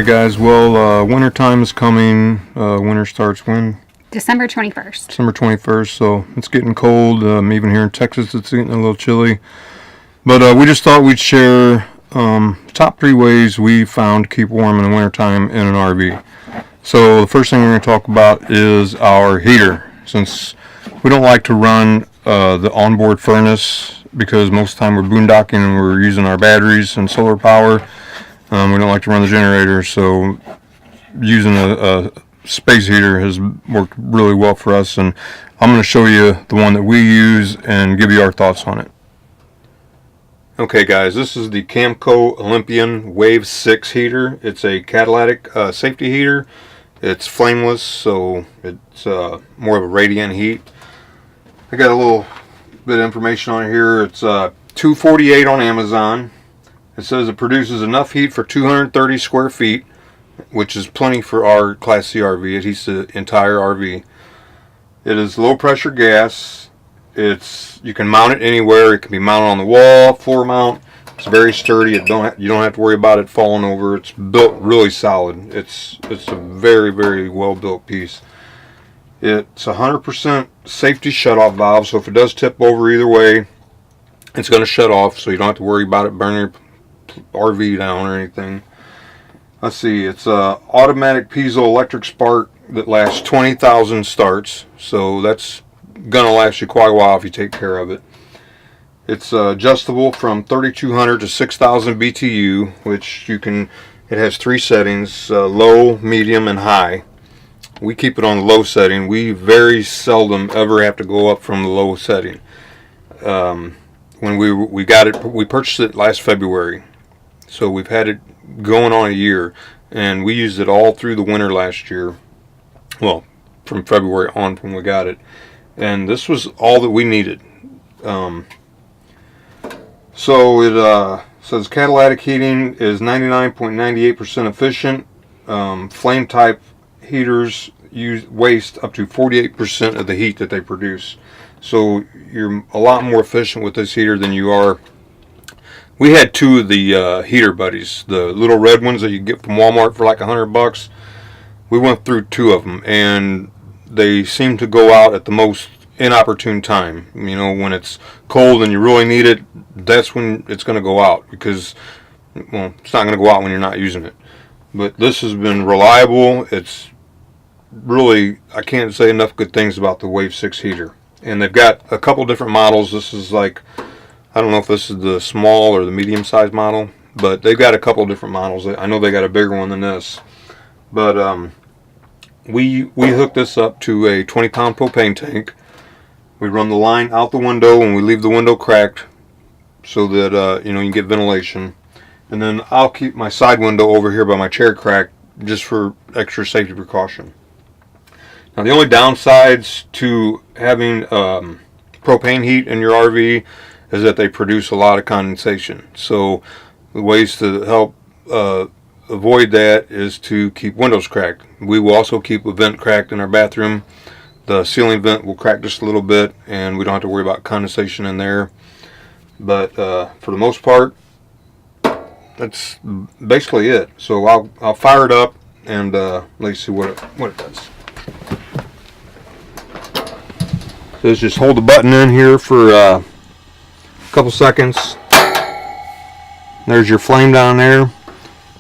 Alright guys, well winter time is coming. Winter starts when? December 21st. December 21st, so it's getting cold. Even here in Texas it's getting a little chilly. But we just thought we'd share top 3 ways we found to keep warm in the winter time in an RV. So the first thing we're going to talk about is our heater. Since we don't like to run the onboard furnace because most of the time we're boondocking and we're using our batteries and solar power. We don't like to run the generator, so using a space heater has worked really well for us, and I'm going to show you the one that we use and give you our thoughts on it. Okay guys, this is the Camco Olympian Wave 6 heater. It's a catalytic safety heater. It's flameless, so it's more of a radiant heat. I got a little bit of information on it here. It's $248 on Amazon. It says it produces enough heat for 230 square feet, which is plenty for our Class C RV. It heats the entire RV. It is low pressure gas. You can mount it anywhere. It can be mounted on the wall, floor mount. It's very sturdy. You don't have to worry about it falling over. It's built really solid. It's a very, very well built piece. It's 100% safety shutoff valve, so if it does tip over either way, it's going to shut off, so you don't have to worry about it burning your RV down or anything. Let's see, it's a automatic piezoelectric spark that lasts 20,000 starts, so that's gonna last you quite a while if you take care of it. It's adjustable from 3200 to 6000 BTU, which it has 3 settings, low, medium, and high. We keep it on the low setting. We very seldom ever have to go up from the low setting. When we got it, we purchased it last February. So we've had it going on a year, and we used it all through the winter last year. Well, from February on when we got it. And this was all that we needed. So it says catalytic heating is 99.98% efficient. Flame type heaters waste up to 48% of the heat that they produce. So you're a lot more efficient with this heater than you are. We had 2 of the heater buddies, the little red ones that you get from Walmart for like $100. We went through 2 of them, and they seem to go out at the most inopportune time. You know, when it's cold and you really need it, that's when it's going to go out, because, well, it's not going to go out when you're not using it. But this has been reliable. It's really, I can't say enough good things about the Wave 6 heater. And they've got a couple different models. This is like, I don't know if this is the small or the medium sized model, but they've got a couple different models. I know they got a bigger one than this. But we hooked this up to a 20-pound propane tank. We run the line out the window, and we leave the window cracked so that you can get ventilation. And then I'll keep my side window over here by my chair cracked just for extra safety precaution. Now the only downsides to having propane heat in your RV is that they produce a lot of condensation. So the ways to help avoid that is to keep windows cracked. We will also keep a vent cracked in our bathroom. The ceiling vent will crack just a little bit, and we don't have to worry about condensation in there. But for the most part, that's basically it. So I'll fire it up and let's see what it does. So let's just hold the button in here for a couple seconds. There's your flame down there.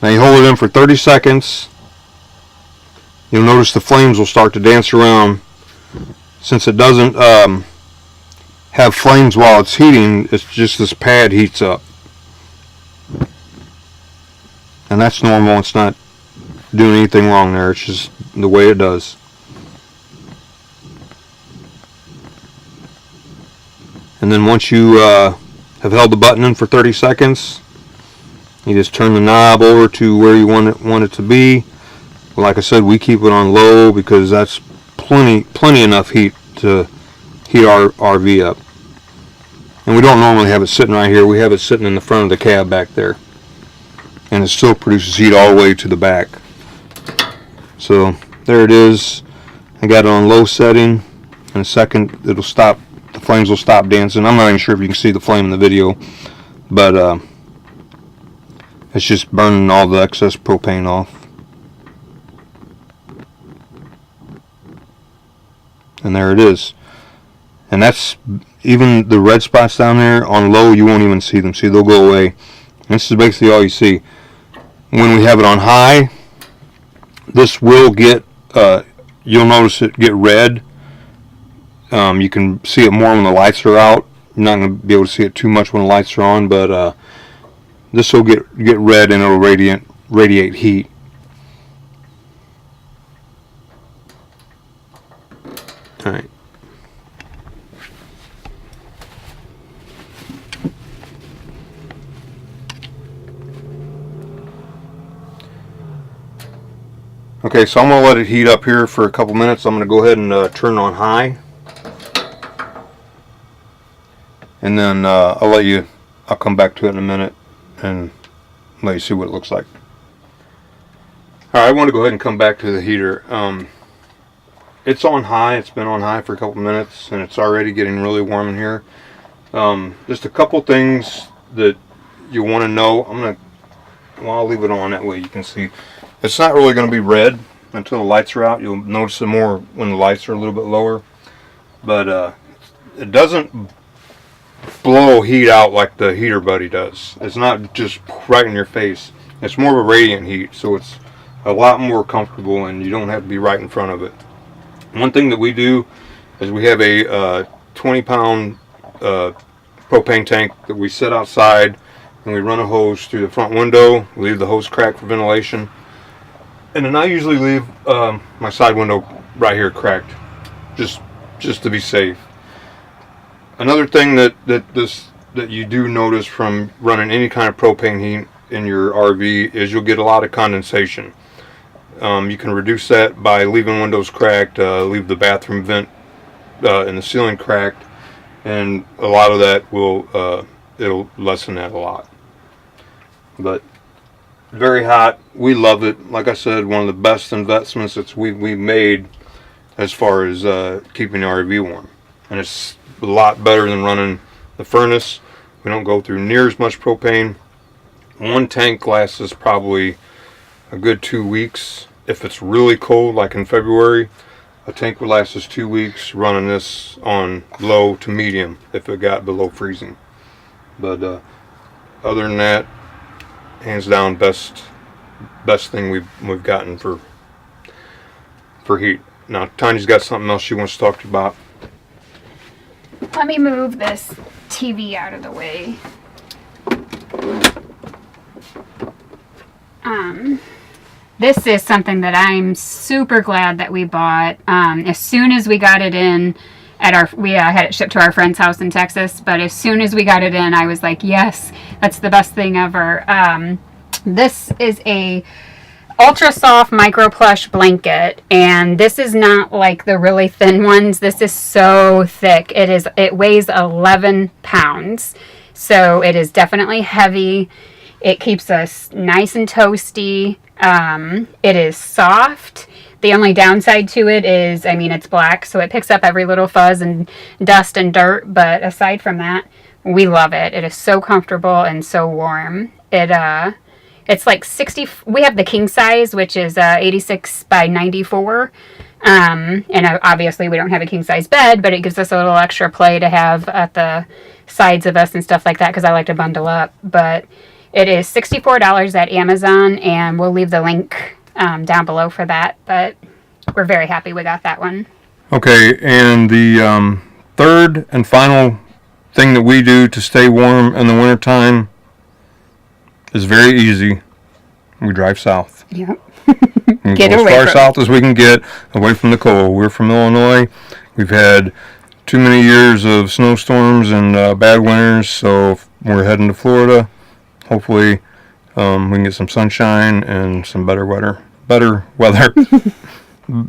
Now you hold it in for 30 seconds. You'll notice the flames will start to dance around. Since it doesn't have flames while it's heating, it's just this pad heats up. And that's normal. It's not doing anything wrong there. It's just the way it does. And then once you have held the button in for 30 seconds, you just turn the knob over to where you want it to be. Like I said, we keep it on low because that's plenty enough heat to heat our RV up. And we don't normally have it sitting right here. We have it sitting in the front of the cab back there. And it still produces heat all the way to the back. So there it is. I got it on low setting. In a second it'll stop. The flames will stop dancing. I'm not even sure if you can see the flame in the video, but it's just burning all the excess propane off. And there it is. And that's, even the red spots down there, on low you won't even see them. See, they'll go away. And this is basically all you see. When we have it on high, this will get, you'll notice it get red. You can see it more when the lights are out. You're not going to be able to see it too much when the lights are on, but this will get red and it'll radiate heat. All right. Okay, so I'm going to let it heat up here for a couple minutes. I'm going to go ahead and turn it on high. And then I'll come back to it in a minute and let you see what it looks like. Alright, I want to go ahead and come back to the heater. It's on high. It's been on high for a couple minutes and it's already getting really warm in here. Just a couple things that you want to know. I'll leave it on that way you can see. It's not really going to be red until the lights are out. You'll notice it more when the lights are a little bit lower. But it doesn't blow heat out like the heater buddy does. It's not just right in your face. It's more of a radiant heat, so it's a lot more comfortable and you don't have to be right in front of it. One thing that we do is we have a 20-pound propane tank that we set outside, and we run a hose through the front window, leave the hose cracked for ventilation. And then I usually leave my side window right here cracked, just to be safe. Another thing that you do notice from running any kind of propane heat in your RV is you'll get a lot of condensation. You can reduce that by leaving windows cracked, leave the bathroom vent in the ceiling cracked, and a lot of that it'll lessen that a lot. But very hot. We love it. Like I said, one of the best investments that we made as far as keeping the RV warm. And it's a lot better than running the furnace. We don't go through near as much propane. One tank lasts us probably a good 2 weeks. If it's really cold, like in February, a tank would last us 2 weeks running this on low to medium if it got below freezing. But other than that, hands down, best thing we've gotten for heat. Now Tanya's got something else she wants to talk to you about. Let me move this TV out of the way. This is something that I'm super glad that we bought. As soon as we got it in we had it shipped to our friend's house in Texas, but as soon as we got it in, I was like, yes, that's the best thing ever. This is a ultra soft micro plush blanket, and this is not like the really thin ones. This is so thick. It weighs 11 pounds, so it is definitely heavy. It keeps us nice and toasty. It is soft. The only downside to it is, it's black, so it picks up every little fuzz and dust and dirt, but aside from that, we love it. It is so comfortable and so warm. It's like 60, we have the king size, which is 86 by 94, and obviously we don't have a king size bed, but it gives us a little extra play to have at the sides of us and stuff like that, because I like to bundle up. But it is $64 at Amazon, and we'll leave the link down below for that, but we're very happy we got that one. Okay, and the third and final thing that we do to stay warm in the wintertime is very easy. We drive south. Yep. We go as far south as we can get away from the cold. We're from Illinois. We've had too many years of snowstorms and bad winters, so we're heading to Florida. Hopefully we can get some sunshine and some better weather. Some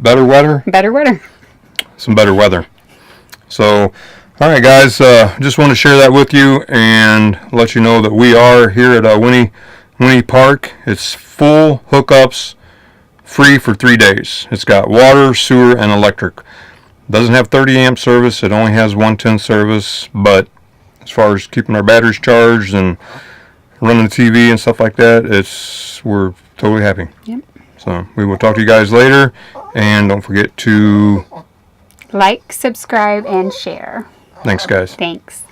better weather. So, all right, guys, just want to share that with you and let you know that we are here at Winnie Park. It's full hookups, free for 3 days. It's got water, sewer, and electric. It doesn't have 30 amp service. It only has 110 service, but as far as keeping our batteries charged and running the TV and stuff like that, we're totally happy. Yep. So we will talk to you guys later, and don't forget to Like, subscribe, and share. Thanks, guys. Thanks.